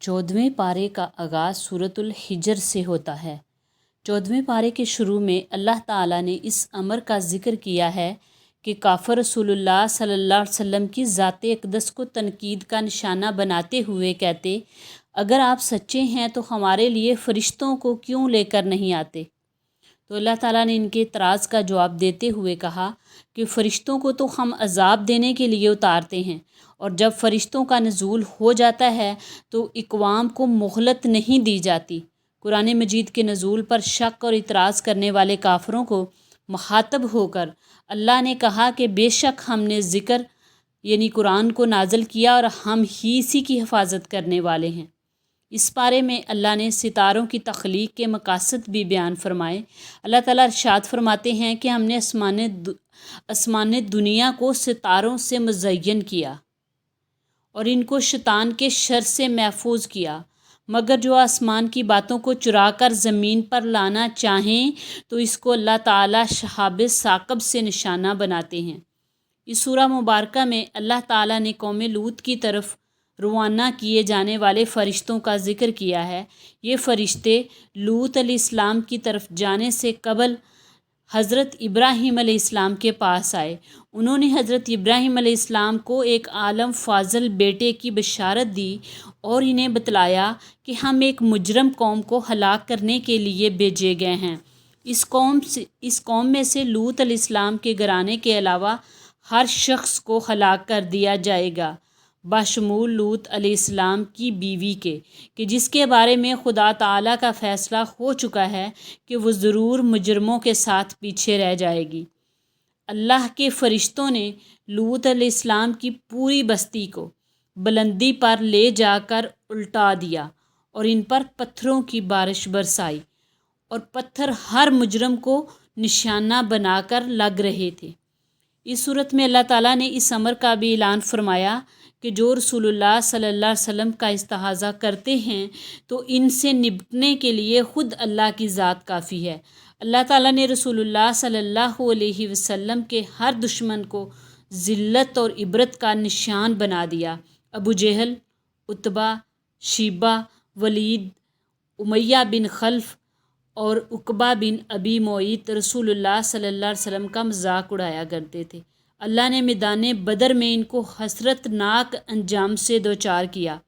14वें पारे का आगाज़ सूरतुल हिजर से होता है। 14वें पारे के शुरू में अल्लाह ताला ने इस अमर का ज़िक्र किया है कि काफ़िर रसूलुल्लाह सल्लल्लाहु अलैहि वसल्लम की ज़ात अक़दस को तनकीद का निशाना बनाते हुए कहते, अगर आप सच्चे हैं तो हमारे लिए फ़रिश्तों को क्यों लेकर नहीं आते। तो अल्लाह ताला ने इनके इतराज़ का जवाब देते हुए कहा कि फ़रिश्तों को तो हम अज़ाब देने के लिए उतारते हैं, और जब फ़रिश्तों का नज़ूल हो जाता है तो इक़वाम को मोहलत नहीं दी जाती। कुरान मजीद के नज़ूल पर शक और इतराज़ करने वाले काफ़िरों को मुखातब होकर अल्लाह ने कहा कि बेशक हमने ज़िक्र यानी कुरान को नाज़िल किया और हम ही इसी की हिफाजत करने वाले हैं। इस पारे में अल्लाह ने सितारों की तख्लीक के मकासद भी बयान फरमाए। अल्लाह ताला इरशाद फरमाते हैं कि हमने आसमान दुनिया को सितारों से मुज़य्यन किया और इनको शैतान के शर से महफूज किया, मगर जो आसमान की बातों को चुरा कर ज़मीन पर लाना चाहें तो इसको अल्लाह ताला शहाब साक़ब से निशाना बनाते हैं। इस सूरा मुबारका में अल्लाह ताला ने कौम लूत की तरफ रवाना किए जाने वाले फ़रिश्तों का ज़िक्र किया है। ये फ़रिश्ते लूत अलैहिस्सलाम की तरफ जाने से कबल हज़रत इब्राहीम अलैहिस्सलाम के पास आए। उन्होंने हज़रत इब्राहीम अलैहिस्सलाम को एक आलम फ़ाज़ल बेटे की बशारत दी और इन्हें बतलाया कि हम एक मुजरम कौम को हलाक करने के लिए भेजे गए हैं। इस कौम में से लूत अलैहिस्सलाम के घराने के अलावा हर शख्स को हलाक कर दिया जाएगा, बाशमूल लूत अलैहिस्सलाम की बीवी के, कि जिसके बारे में खुदा ताला का फ़ैसला हो चुका है कि वो ज़रूर मुजरमों के साथ पीछे रह जाएगी। अल्लाह के फ़रिश्तों ने लूत अलैहिस्सलाम की पूरी बस्ती को बुलंदी पर ले जाकर उल्टा दिया और इन पर पत्थरों की बारिश बरसाई, और पत्थर हर मुजरम को निशाना बनाकर लग रहे थे। इस सूरत में अल्लाह ताला ने इस अमर का भी ऐलान फरमाया कि जो रसूलुल्लाह सल्लल्लाहु अलैहि वसल्लम का इस्तिहाज़ा करते हैं तो इनसे निपटने के लिए ख़ुद अल्लाह की ज़ात काफ़ी है। अल्लाह ताला ने रसूलुल्लाह सल्लल्लाहु अलैहि वसल्लम के हर दुश्मन को ज़िल्लत और इबरत का निशान बना दिया। अबू जहल, उतबा, शीबा, वलीद, उमैया बिन खल्फ और उकबा बिन अबी मोईत रसूलुल्लाह सल्लल्लाहु अलैहि वसल्लम का मजाक उड़ाया करते थे। अल्लाह ने मैदान बदर में इनको हसरतनाक अंजाम से दो चार किया।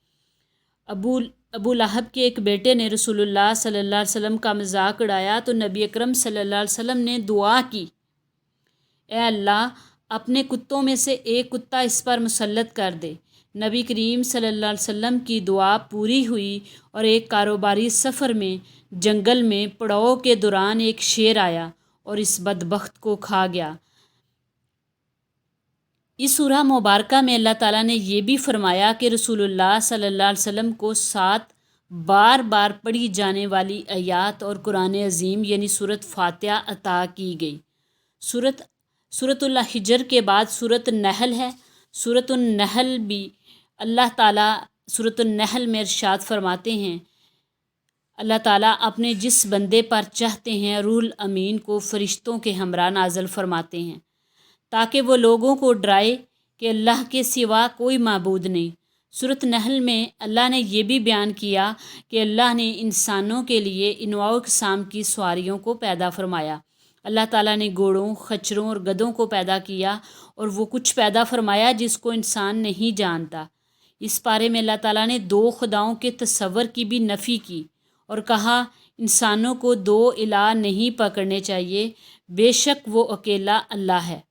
अबू लहब के एक बेटे ने रसूलुल्लाह सल्लल्लाहु अलैहि वसल्लम का मजाक उड़ाया तो नबी अकरम सल्लल्लाहु अलैहि वसल्लम ने दुआ की, ए अल्लाह अपने कुत्तों में से एक कुत्ता इस पर मुसल्लत कर दे। नबी करीम सल्लल्लाहु अलैहि वसल्लम की दुआ पूरी हुई और एक कारोबारी सफ़र में जंगल में पड़ाव के दौरान एक शेर आया और इस बदबख्त को खा गया। इस सूरा मुबारका में अल्लाह ताला ने यह भी फरमाया कि रसूलुल्लाह सल्लल्लाहु अलैहि वसल्लम को 7 बार बार पढ़ी जाने वाली आयात और कुरान अज़ीम यानी सूरत फातिहा अता की गई। सूरतुल हिजर के बाद सूरत नहल है। सूरतुल नहल भी अल्लाह ताला सूरतुल नहल में इरशाद फरमाते हैं, अल्लाह ताला अपने जिस बंदे पर चाहते हैं रूहुल अमीन को फ़रिश्तों के हमरा नाज़िल फरमाते हैं ताकि वो लोगों को डराए कि अल्लाह के सिवा कोई माबूद नहीं। सूरत नहल में अल्लाह ने यह भी बयान किया कि अल्लाह ने इंसानों के लिए इनवाओ क़िस्म की सवारियों को पैदा फरमाया। अल्लाह ताला ने घोड़ों, खच्चरों और गधों को पैदा किया और वो कुछ पैदा फरमाया जिसको इंसान नहीं जानता। इस पारे में अल्लाह ताला ने 2 खुदाओं के तस्वर की भी नफ़ी की और कहा, इंसानों को 2 इलाह नहीं पकड़ने चाहिए, बेशक वो अकेला अल्लाह है।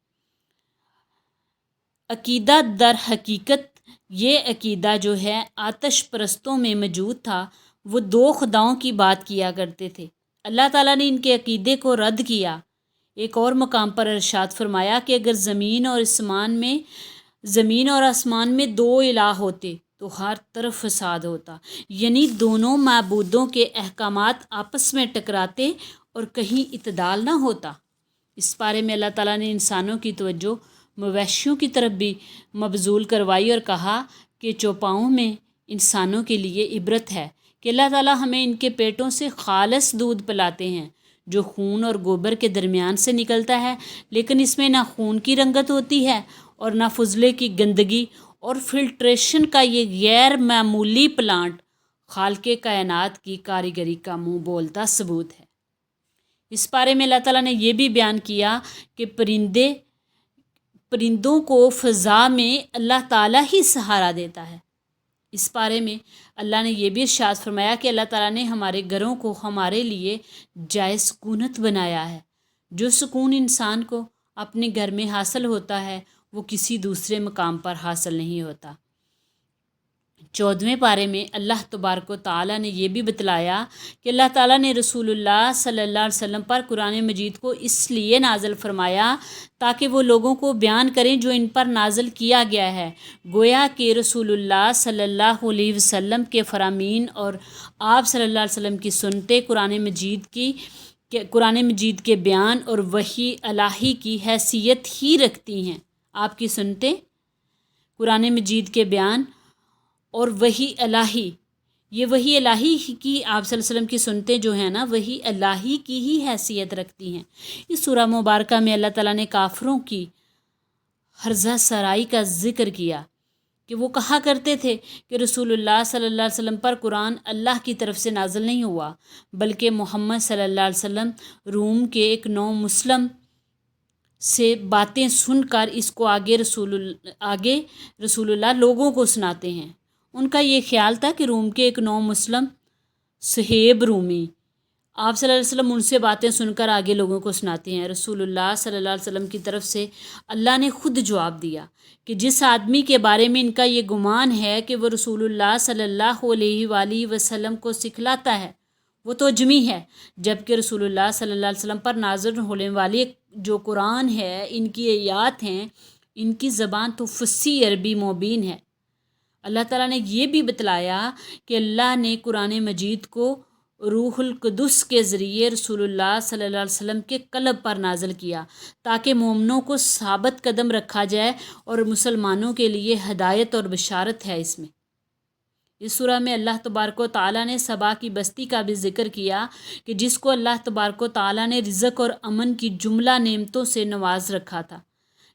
अकीदा दर हकीकत ये अकीदा जो है आतश परस्तों में मौजूद था, वो 2 खुदाओं की बात किया करते थे। अल्लाह ताला ने इनके अकीदे को रद्द किया। एक और मकाम पर इरशाद फरमाया कि अगर ज़मीन और आसमान में 2 इलाह होते तो हर तरफ फसाद होता, यानी दोनों माबूदों के अहकामात आपस में टकराते और कहीं इतदाल ना होता। इस बारे में अल्लाह ताला ने इंसानों की तवज्जो मवेशियों की तरफ भी मबजूल करवाई और कहा कि चौपाओं में इंसानों के लिए इबरत है कि अल्लाह ताला हमें इनके पेटों से खालिस दूध पिलाते हैं जो खून और गोबर के दरमियान से निकलता है, लेकिन इसमें ना खून की रंगत होती है और ना फजले की गंदगी, और फिल्ट्रेशन का ये गैर मामूली प्लांट खालिक कायनात की कारीगरी का मुँह बोलता सबूत है। इस पारे में अल्लाह ताला ने ये भी बयान किया कि परिंदों को फ़ज़ा में अल्लाह ताला ही सहारा देता है। इस पारे में अल्लाह ने ये भी इरशाद फरमाया कि अल्लाह ताला ने हमारे घरों को हमारे लिए जाए सुकूनत बनाया है। जो सुकून इंसान को अपने घर में हासिल होता है वो किसी दूसरे मकाम पर हासिल नहीं होता। 14वें पारे में अल्लाह तबारक व तआला ने यह भी बतलाया कि अल्लाह ताला ने रसूलुल्लाह सल्लल्लाहु अलैहि वसल्लम पर कुरान मजीद को इसलिए नाज़िल फरमाया ताकि वो लोगों को बयान करें जो इन पर नाज़िल किया गया है। गोया कि रसूलुल्लाह सल्लल्लाहु अलैहि वसल्लम के फरामीन और आप सल्लल्लाहु अलैहि वसल्लम की सुन्नतें कुरान मजीद के बयान और वही इलाही की हैसियत ही रखती हैं। आपकी सुन्नतें कुरान मजीद के बयान और वही इलाही, ये वही इलाही की आप सल्लल्लाहु अलैहि वसल्लम की सुन्नतें जो हैं ना वही इलाही की ही हैसियत रखती हैं। इस सूरह मुबारका में अल्लाह ताला ने काफिरों की हर्जा सराई का ज़िक्र किया कि वो कहा करते थे कि रसूलुल्लाह सल्लल्लाहु अलैहि वसल्लम पर कुरान अल्लाह की तरफ से नाज़िल नहीं हुआ बल्कि मोहम्मद सल्लल्लाहु अलैहि वसल्लम रूम के एक नौ मुस्लिम से बातें सुनकर इसको आगे रसूलुल्लाह लोगों को सुनाते हैं। उनका ये ख्याल था कि रूम के एक नौ मुस्लिम सुहेब रूमी आप सल्लल्लाहु अलैहि वसल्लम उनसे बातें सुनकर आगे लोगों को सुनाते हैं। रसूलुल्लाह सल्लल्लाहु अलैहि वसल्लम की तरफ से अल्लाह ने खुद जवाब दिया कि जिस आदमी के बारे में इनका ये गुमान है कि वो रसूलुल्लाह सल्लल्लाहु अलैहि वसल्लम को सिखलाता है वो तो अजमी है, जबकि रसूलुल्लाह सल्लल्लाहु अलैहि वसल्लम पर नाज़िल होने वाली जो कुरान है इनकी आयात हैं इनकी ज़बान तो फसी अरबी मुबीन है। अल्लाह ताला ने ये भी बतलाया कि अल्लाह ने कुरान मजीद को रूहुल कुदस के ज़रिए रसूलुल्लाह सल्लल्लाहु अलैहि वसल्लम के कल्ब पर नाज़िल किया ताकि मोमिनों को साबित कदम रखा जाए और मुसलमानों के लिए हदायत और बशारत है। इसमें इस सूरह में अल्लाह तबारक व तआला ने सबा की बस्ती का भी ज़िक्र किया कि जिसको अल्लाह तबारक व तआला ने रिज़्क़ और अमन की जुमला नेमतों से नवाज रखा था,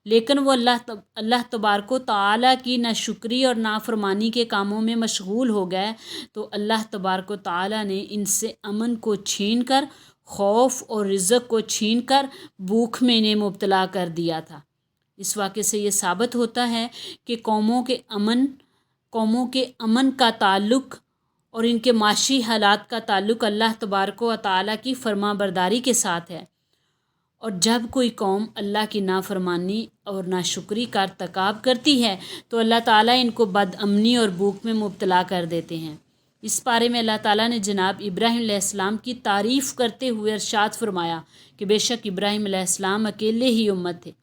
लेकिन वो अल्लाह तबारक व तआला की नाशुक्री और नाफरमानी के कामों में मशगूल हो गए तो अल्लाह तबारक व तआला ने इनसे अमन को छीन कर खौफ और रिज़्क़ को छीन कर भूख में इन्हें मुब्तला कर दिया था। इस वाक़े से ये साबित होता है कि कौमों के अमन का ताल्लुक़ और इनके माशी हालात का ताल्लुक़ अल्लाह तबारक व तआला की फरमाबरदारी के साथ है। और जब कोई कौम अल्लाह की नाफरमानी और नाशुक्री का इर्तिकाब करती है तो अल्लाह ताला इनको बदअमनी और भूख में मुब्तला कर देते हैं। इस पारे में अल्लाह ताला ने जनाब इब्राहीम अलैहिस्सलाम की तारीफ़ करते हुए इरशाद फरमाया कि बेशक इब्राहीम अलैहिस्सलाम अकेले ही उम्मत थे,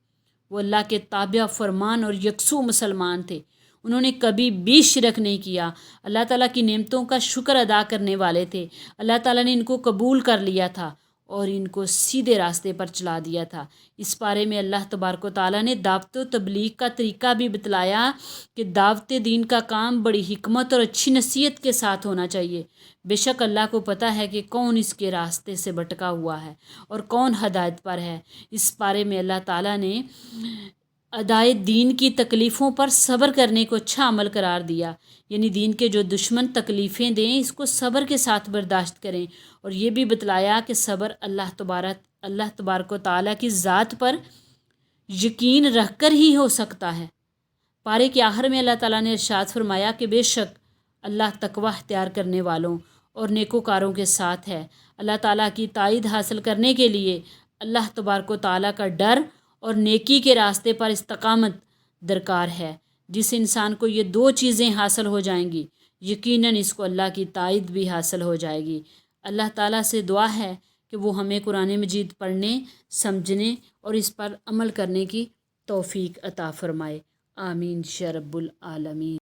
वो अल्लाह के ताबिया फरमान और यकसू मुसलमान थे। उन्होंने कभी भी शिरक नहीं किया, अल्लाह ताला की नेमतों का शुक्र अदा करने वाले थे। अल्लाह ताला ने इनको कबूल कर लिया था और इनको सीधे रास्ते पर चला दिया था। इस पारे में अल्लाह तबारक व तआला ने दावत व तबलीग का तरीका भी बतलाया कि दावत दीन का काम बड़ी हिकमत और अच्छी नसीहत के साथ होना चाहिए। बेशक अल्लाह को पता है कि कौन इसके रास्ते से भटका हुआ है और कौन हदायत पर है। इस पारे में अल्लाह ताला ने अदाए दीन की तकलीफ़ों पर सब्र करने को अच्छा अमल करार दिया, यानी दीन के जो दुश्मन तकलीफ़ें दें इसको सब्र के साथ बर्दाश्त करें। और ये भी बतलाया कि सब्र अल्लाह तबारक व तआला की ज़ात पर यकीन रख कर ही हो सकता है। पारे के आखिर में अल्लाह ताला ने इरशाद फरमाया कि बेशक अल्लाह तकवा इख्तियार करने वालों और नेकोकारों के साथ है। अल्लाह ताला की ताईद हासिल करने के लिए अल्लाह तबारक व तआला का डर और नेकी के रास्ते पर इस्तकामत दरकार है। जिस इंसान को ये दो चीज़ें हासिल हो जाएंगी यकीनन इसको अल्लाह की ताईद भी हासिल हो जाएगी। अल्लाह ताला से दुआ है कि वो हमें कुरान मजीद पढ़ने, समझने और इस पर अमल करने की तौफीक अता फ़रमाए। आमीन या रब्बुल आलमीन।